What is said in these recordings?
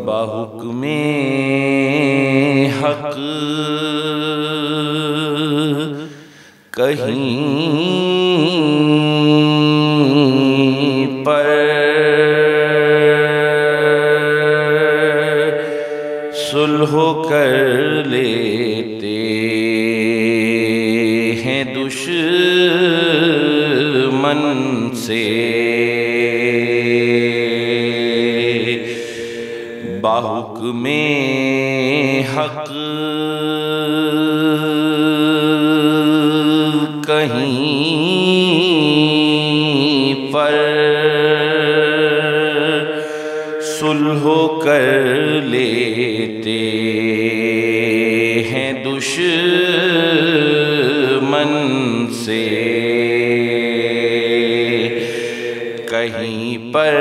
बाहुक्मे हक कहीं पर सुलह कर लेते हैं दुश्मन से। बाहुक्मे हक कहीं पर सुलह कर लेते हैं दुश्मन से। कहीं पर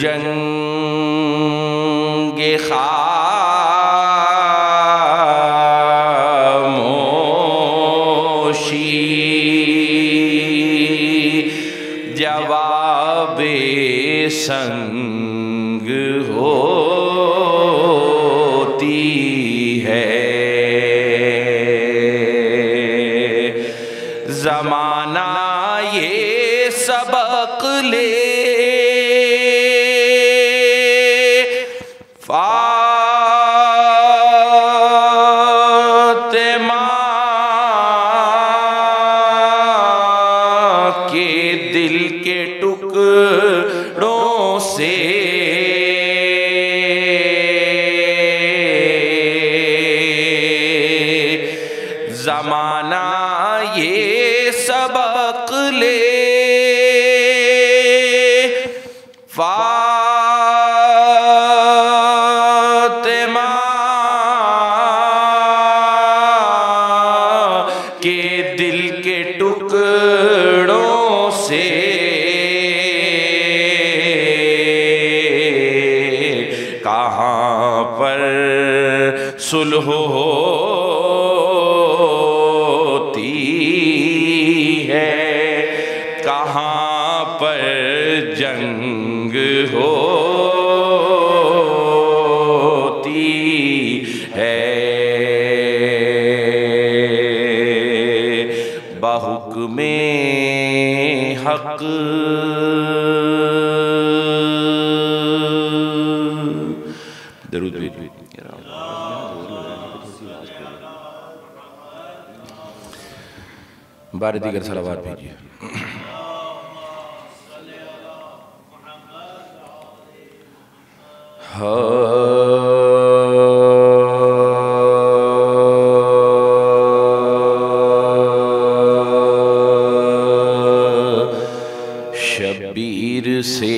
जंगे खामोशी जवाबे संग होती है। ज़माना ये सबक ले फातिमा के दिल के टुकड़ों से। ज़माना ये सबक ले फातिमा के दिल के टुकड़ों से। कहाँ पर सुलह होती है, कहाँ पर जंग होती है। बाहुक्मे हक दरूद भेजिए। बारह दीगर सलावात भेजिए। शब्बीर से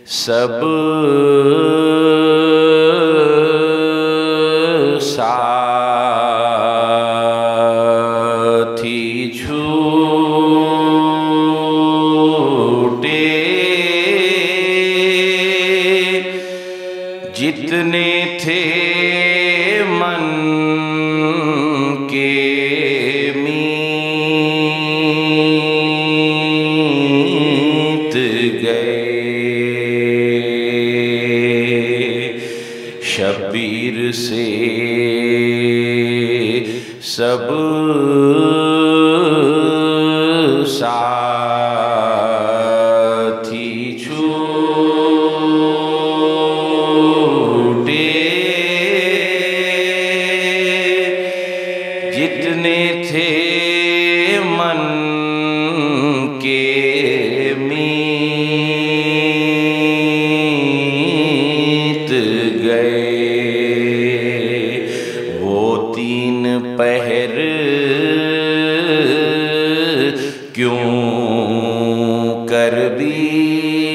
सब साथी झूठे जितने थे मन के मीत गए। शब्बीर से सब साथी छूटे जितने थे मन के मीत गए। वो तीन पहर क्यों कर बीते,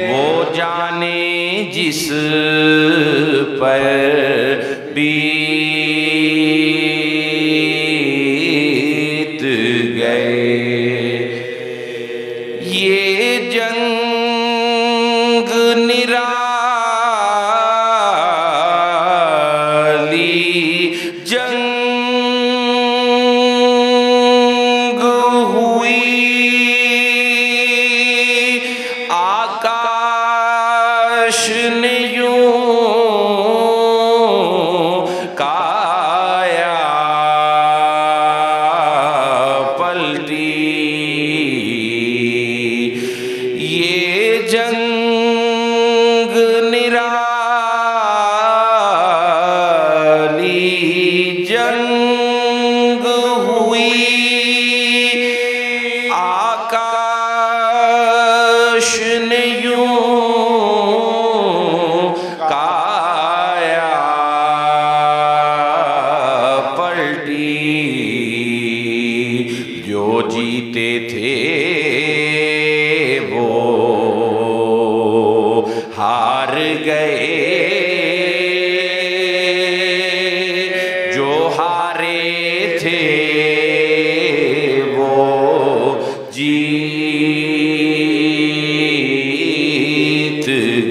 वो जाने जिस पर बीत गए। ये जंग निराली जंग हुई, आकाश ने यूं काया पलटी। ये जंग निराली जंग हुई, आकाश ने यूं काया पलटी। जो जीते थे वो हार गए, जो हारे थे वो जीत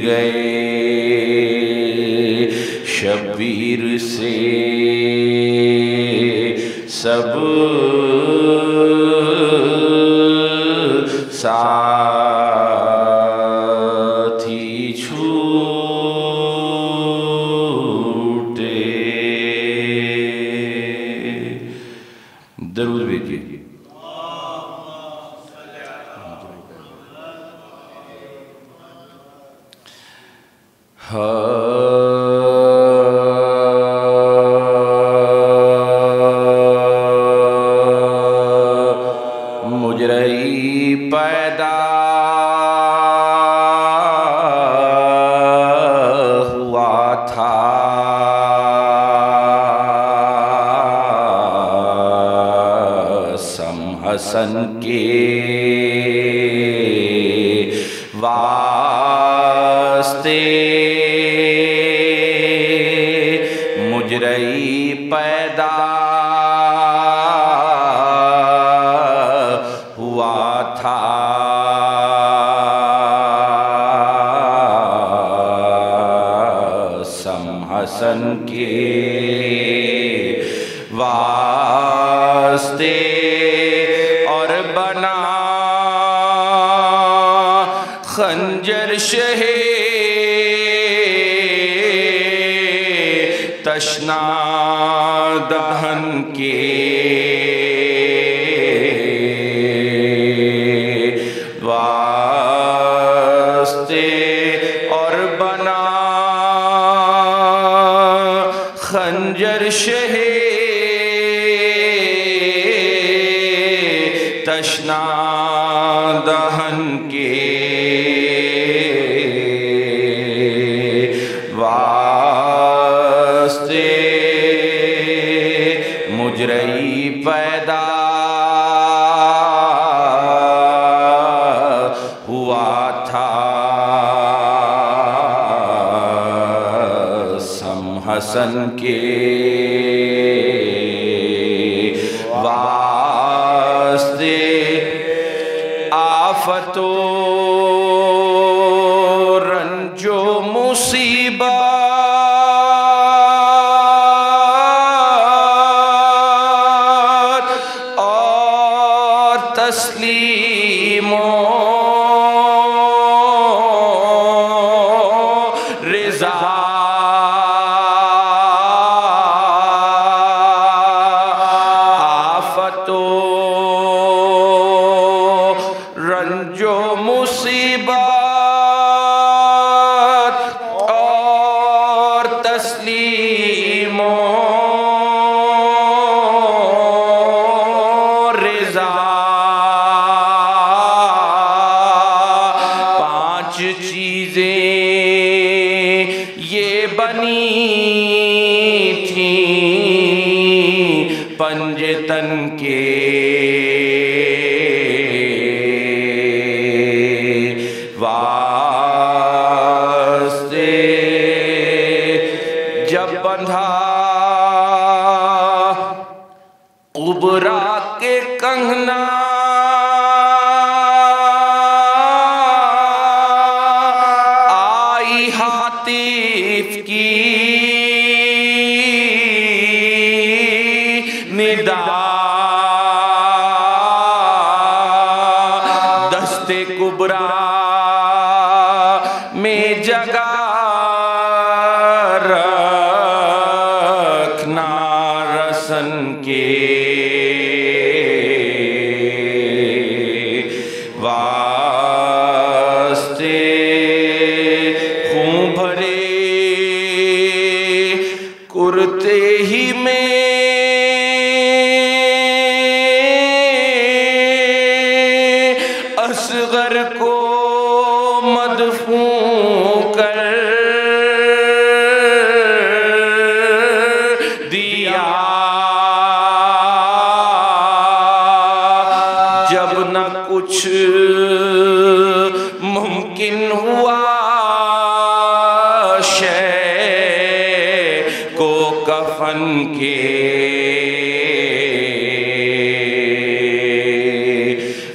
गए। शब्बीर से सब साथी छूटे। दरूद भेजिए। मुजरई पैदा हुआ था, समहसन के वास्ते। मुजरई पैदा हुआ था, समहसन के वास्ते, और बना खंजर शहे तशना दहन के वास्ते, और बना खंजर शहे तशना दहन के वास्ते। मुजरई पैदा हुआ था, समहसन के वास्ते। आफतो रंजो मुसीबत और तस्लीमो रिज़ा, आफतो रंजो मुसीबत और तस्लीमो रिज़ा। पांच चीजें ये बनी थी पंजतन के वास्ते। जब बंधा कुबरा के कंगना कुबरा में जगह रखना रसन के वास्ते, खूं भरे कुर्ते ही में असगर को मदफून कर दिया। जब न कुछ मुमकिन हुआ शय को कफन के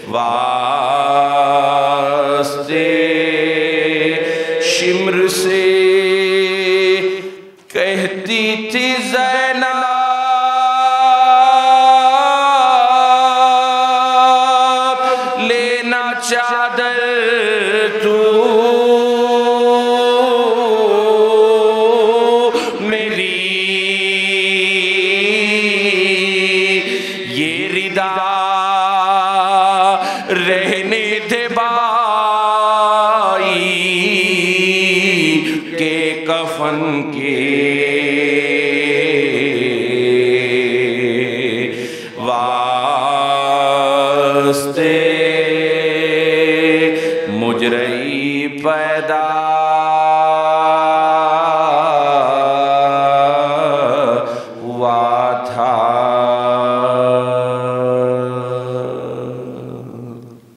वास्ते, शिम्र से कहती थी ज़ैनब लेना चादर तू मेरी, ये रिदा रहने दे बाई के कफन के वास्ते। मुजरई पैदा